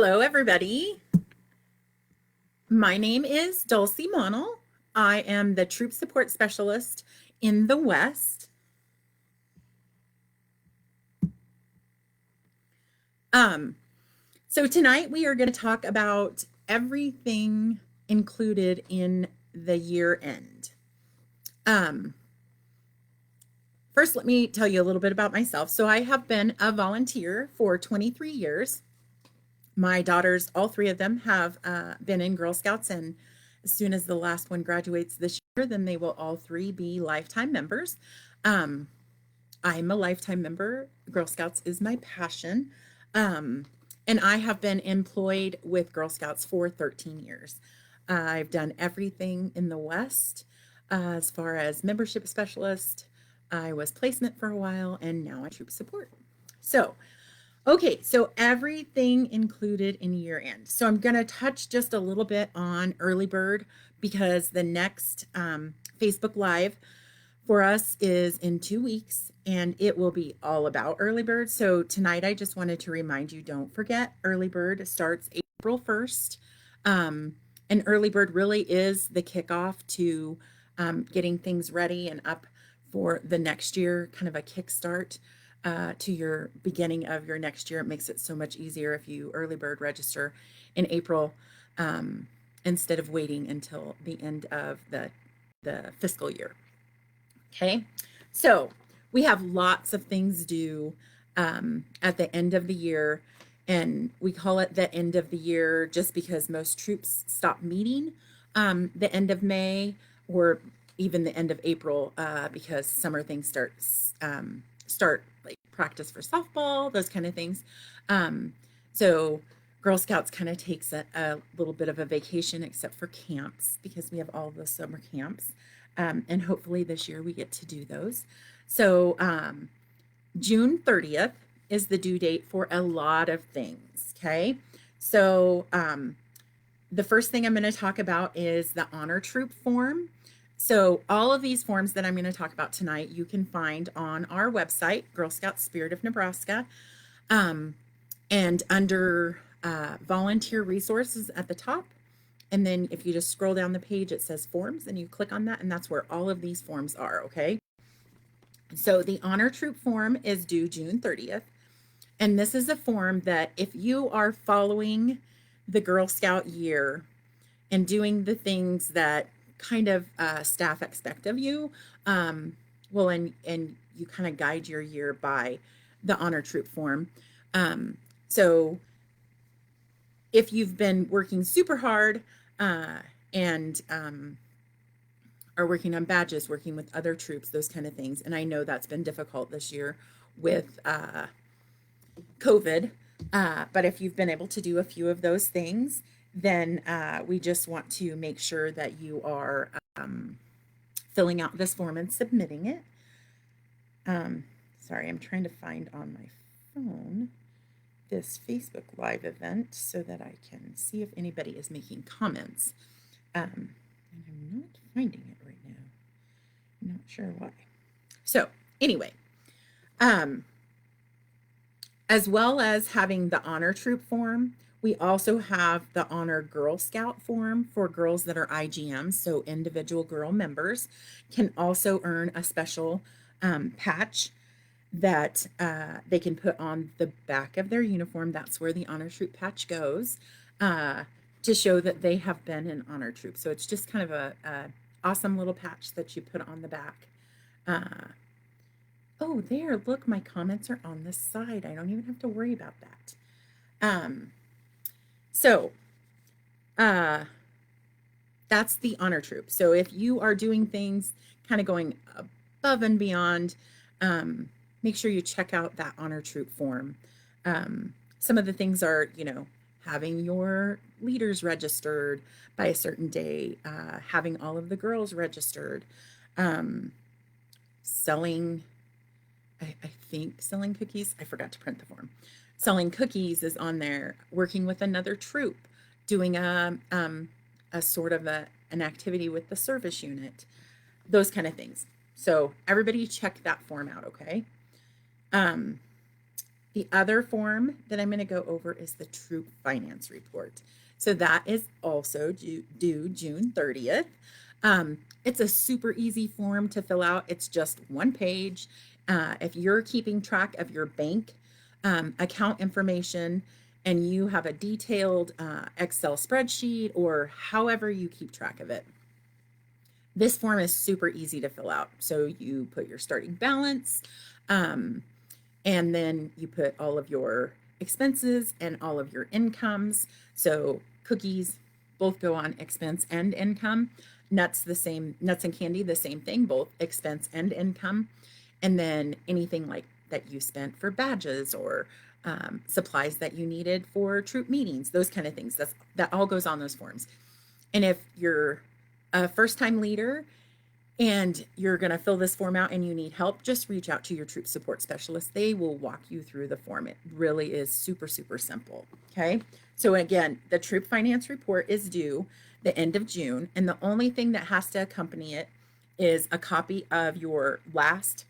Hello, everybody. My name is Dulcie Monell. I am the Troop Support Specialist in the West. Um, so tonight we are going to talk about everything included in the year end. First, let me tell you a little bit about myself. So I have been a volunteer for 23 years. My daughters, all three of them, have been in Girl Scouts, and as soon as the last one graduates this year, then they will all three be lifetime members. Um, I'm a lifetime member. Girl Scouts is my passion. Um, and I have been employed with Girl Scouts for 13 years. I've done everything in the West as far as membership specialist. I was placement for a while, and now I troop support. So, okay, so everything included in year end. So I'm going to touch just a little bit on early bird because the next Facebook Live for us is in 2 weeks and it will be all about early bird. So tonight I just wanted to remind you, don't forget early bird starts April 1st. And early bird really is the kickoff to getting things ready and up for the next year, kind of a kickstart to your beginning of your next year. It makes it so much easier if you early bird register in April instead of waiting until the end of the fiscal year. Okay, so we have lots of things due at the end of the year, and we call it the end of the year just because most troops stop meeting the end of May or even the end of April because summer things start like practice for softball, those kind of things. So Girl Scouts kind of takes a little bit of a vacation, except for camps, because we have all the summer camps. And hopefully this year we get to do those. So June 30th is the due date for a lot of things. Okay. So the first thing I'm going to talk about is the honor troop form. So all of these forms that I'm going to talk about tonight, you can find on our website, Girl Scouts Spirit of Nebraska. And under volunteer resources at the top. And then if you just scroll down the page, it says forms and you click on that and that's where all of these forms are, okay? So the honor troop form is due June 30th. And this is a form that if you are following the Girl Scout year and doing the things that kind of staff expect of you, and you kind of guide your year by the honor troop form. So if you've been working super hard and are working on badges, working with other troops, those kind of things, and I know that's been difficult this year with COVID, but if you've been able to do a few of those things, then we just want to make sure that you are filling out this form and submitting it. Sorry, I'm trying to find on my phone this Facebook Live event so that I can see if anybody is making comments. And I'm not finding it right now. I'm not sure why. So anyway, as well as having the honor troop form, we also have the honor Girl Scout form for girls that are IGMs, so individual girl members can also earn a special patch that they can put on the back of their uniform. That's where the honor troop patch goes to show that they have been an honor troop. So it's just kind of a awesome little patch that you put on the back. Oh, there, look, my comments are on this side. I don't even have to worry about that. So that's the honor troop. So if you are doing things kind of going above and beyond, make sure you check out that honor troop form. Some of the things are, having your leaders registered by a certain day, having all of the girls registered, selling, I think selling cookies. I forgot to print the form. Selling cookies is on there, working with another troop, doing a sort of an activity with the service unit, those kind of things. So everybody check that form out, okay? The other form that I'm going to go over is the troop finance report. So that is also due June 30th. It's a super easy form to fill out. It's just one page. If you're keeping track of your bank account information and you have a detailed Excel spreadsheet or however you keep track of it, this form is super easy to fill out. So you put your starting balance, and then you put all of your expenses and all of your incomes. So cookies both go on expense and income. Nuts, the same. Nuts and candy, the same thing, both expense and income. And then anything like that you spent for badges or supplies that you needed for troop meetings, those kind of things. That all goes on those forms. And if you're a first-time leader and you're going to fill this form out and you need help, just reach out to your troop support specialist. They will walk you through the form. It really is super, super simple. Okay. So again, the troop finance report is due the end of June. And the only thing that has to accompany it is a copy of your last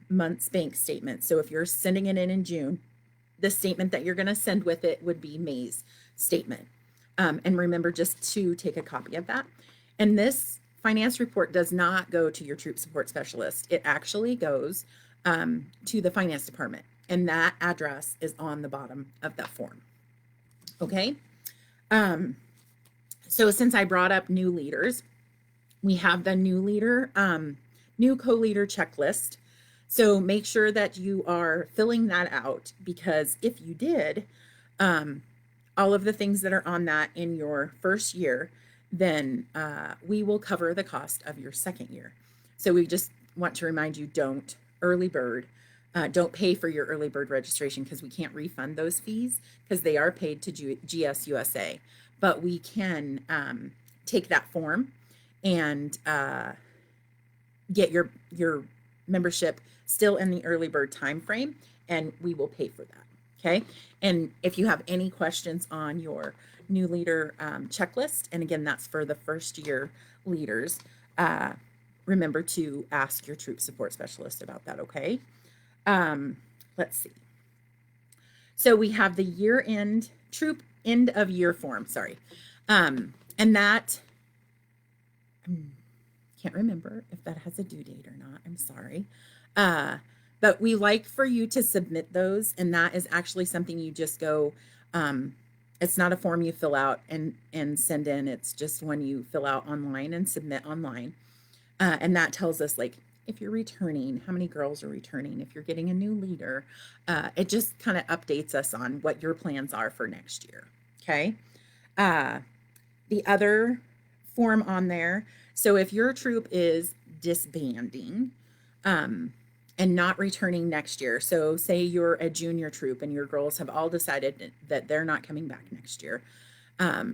month's bank statement. So if you're sending it in June, the statement that you're going to send with it would be May's statement. And remember just to take a copy of that. And this finance report does not go to your troop support specialist. It actually goes to the finance department, and that address is on the bottom of that form. Okay. So since I brought up new leaders, we have the new co-leader checklist. So make sure that you are filling that out, because if you did all of the things that are on that in your first year, then we will cover the cost of your second year. So we just want to remind you, don't pay for your early bird registration, because we can't refund those fees because they are paid to GSUSA. But we can take that form and get your membership still in the early bird time frame, and we will pay for that. Okay. And if you have any questions on your new leader checklist, and again, that's for the first year leaders, remember to ask your troop support specialist about that. Okay. Let's see. So we have the year-end troop end of year form. Sorry. And that, can't remember if that has a due date or not. I'm sorry. But we like for you to submit those. And that is actually something you just go, it's not a form you fill out and send in. It's just one you fill out online and submit online. And that tells us, like, if you're returning, how many girls are returning, if you're getting a new leader. It just kind of updates us on what your plans are for next year. Okay. The other form on there. So if your troop is disbanding, and not returning next year. So say you're a junior troop and your girls have all decided that they're not coming back next year.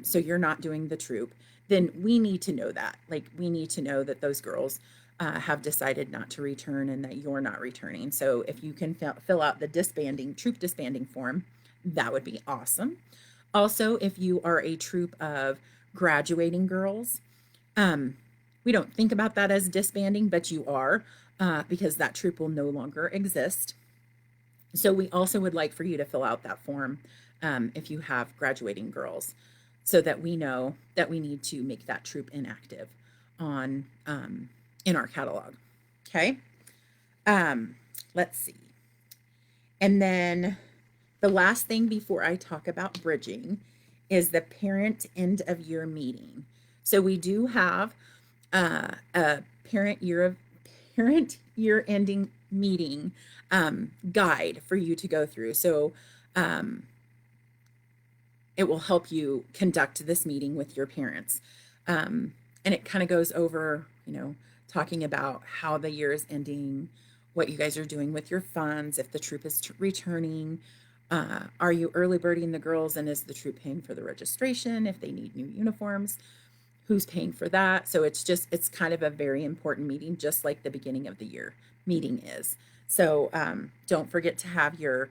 So you're not doing the troop, then we need to know that. Like, we need to know that those girls have decided not to return and that you're not returning. So if you can fill out the troop disbanding form, that would be awesome. Also, if you are a troop of graduating girls, we don't think about that as disbanding, but you are, because that troop will no longer exist. So we also would like for you to fill out that form if you have graduating girls, so that we know that we need to make that troop inactive on in our catalog. Okay. Let's see. And then the last thing before I talk about bridging is the parent end of year meeting. So we do have a parent year ending meeting guide for you to go through. So it will help you conduct this meeting with your parents. And it kind of goes over, talking about how the year is ending, what you guys are doing with your funds, if the troop is returning, are you early birding the girls, and is the troop paying for the registration if they need new uniforms? Who's paying for that? So it's kind of a very important meeting, just like the beginning of the year meeting is. So don't forget to have your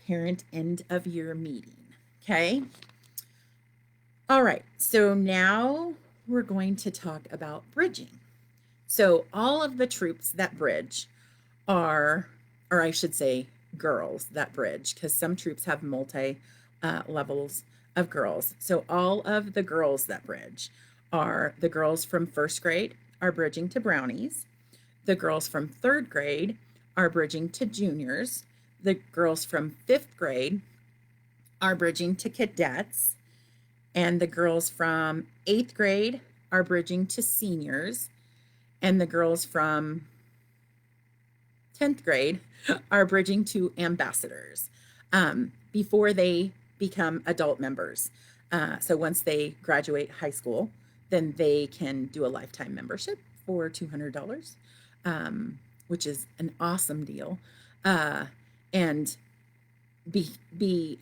parent end of year meeting. Okay. All right. So now we're going to talk about bridging. So all of the troops that bridge or I should say, girls that bridge, because some troops have multi levels of girls. So all of the girls that bridge are the girls from first grade are bridging to brownies. The girls from third grade are bridging to juniors. The girls from fifth grade are bridging to cadets. And the girls from eighth grade are bridging to seniors. And the girls from 10th grade are bridging to ambassadors before they become adult members. So once they graduate high school, then they can do a lifetime membership for $200, which is an awesome deal, and be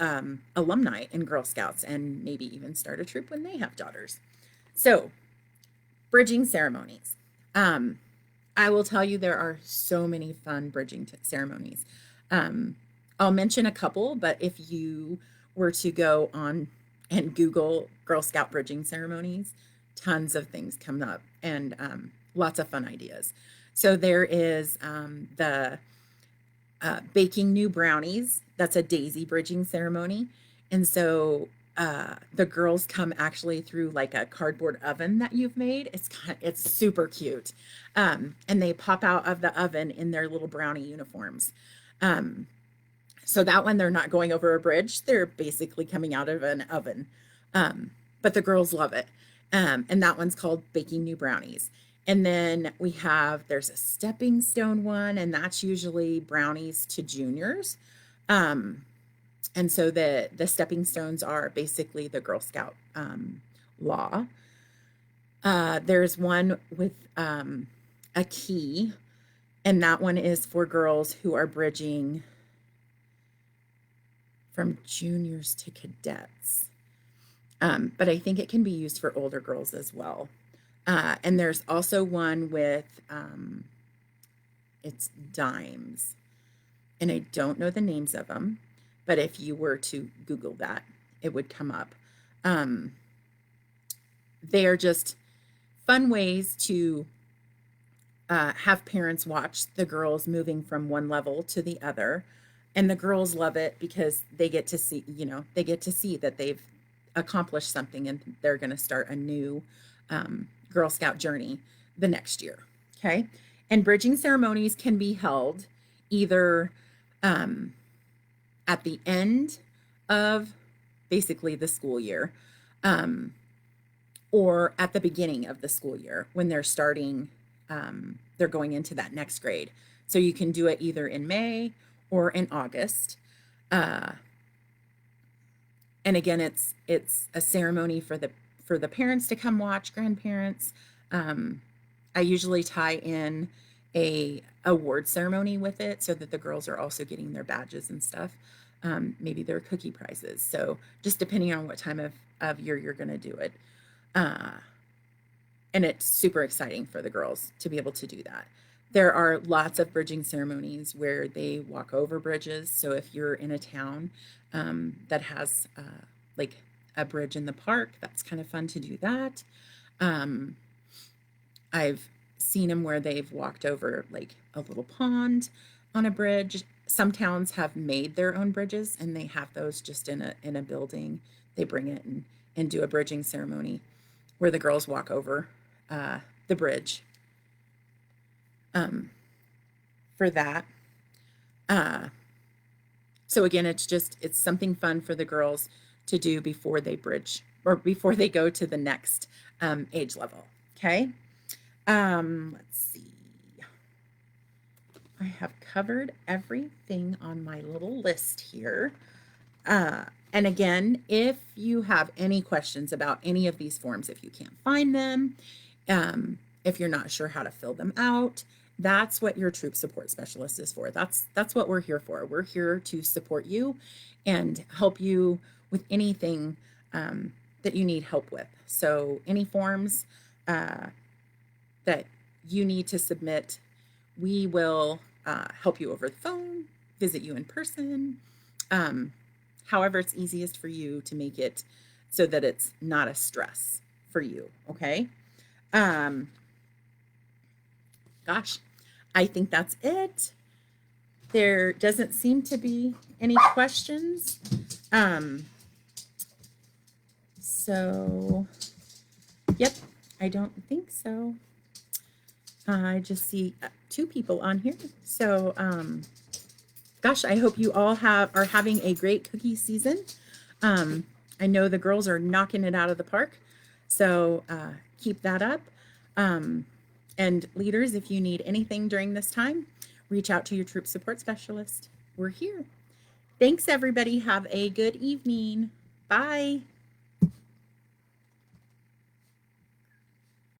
alumni in Girl Scouts, and maybe even start a troop when they have daughters. So, bridging ceremonies. I will tell you there are so many fun bridging ceremonies. I'll mention a couple, but if you were to go on and Google Girl Scout bridging ceremonies, tons of things come up, and lots of fun ideas. So there is the baking new brownies. That's a daisy bridging ceremony. And so the girls come actually through like a cardboard oven that you've made. It's super cute. And they pop out of the oven in their little brownie uniforms. So that one, they're not going over a bridge. They're basically coming out of an oven. But the girls love it. And that one's called Baking New Brownies. And then there's a stepping stone one, and that's usually brownies to juniors. And so the stepping stones are basically the Girl Scout law. There's one with a key, and that one is for girls who are bridging from juniors to cadets. But I think it can be used for older girls as well. And there's also one with, it's dimes. And I don't know the names of them, but if you were to Google that, it would come up. They are just fun ways to have parents watch the girls moving from one level to the other. And the girls love it because they get to see, that they've accomplished something, and they're going to start a new Girl Scout journey the next year. Okay. And bridging ceremonies can be held either at the end of basically the school year, or at the beginning of the school year when they're starting, they're going into that next grade. So you can do it either in May or in August. And again, it's a ceremony for the parents to come watch, grandparents. I usually tie in a award ceremony with it so that the girls are also getting their badges and stuff. Maybe their cookie prizes. So just depending on what time of year you're going to do it. And it's super exciting for the girls to be able to do that. There are lots of bridging ceremonies where they walk over bridges. So if you're in a town that has like a bridge in the park, that's kind of fun to do that. I've seen them where they've walked over like a little pond on a bridge. Some towns have made their own bridges, and they have those just in a building. They bring it and do a bridging ceremony where the girls walk over the bridge for that. So again, it's something fun for the girls to do before they bridge or before they go to the next age level. Okay. Let's see. I have covered everything on my little list here. And again, if you have any questions about any of these forms, if you can't find them, if you're not sure how to fill them out, that's what your troop support specialist is for. That's what we're here for. We're here to support you and help you with anything that you need help with. So any forms that you need to submit, we will help you over the phone, visit you in person, however it's easiest for you to make it so that it's not a stress for you, okay? Gosh, I think that's it. There doesn't seem to be any questions. So, yep, I don't think so. I just see 2 people on here. So, gosh, I hope you all are having a great cookie season. I know the girls are knocking it out of the park. So, keep that up. And leaders, if you need anything during this time, reach out to your troop support specialist. We're here. Thanks, everybody. Have a good evening. Bye.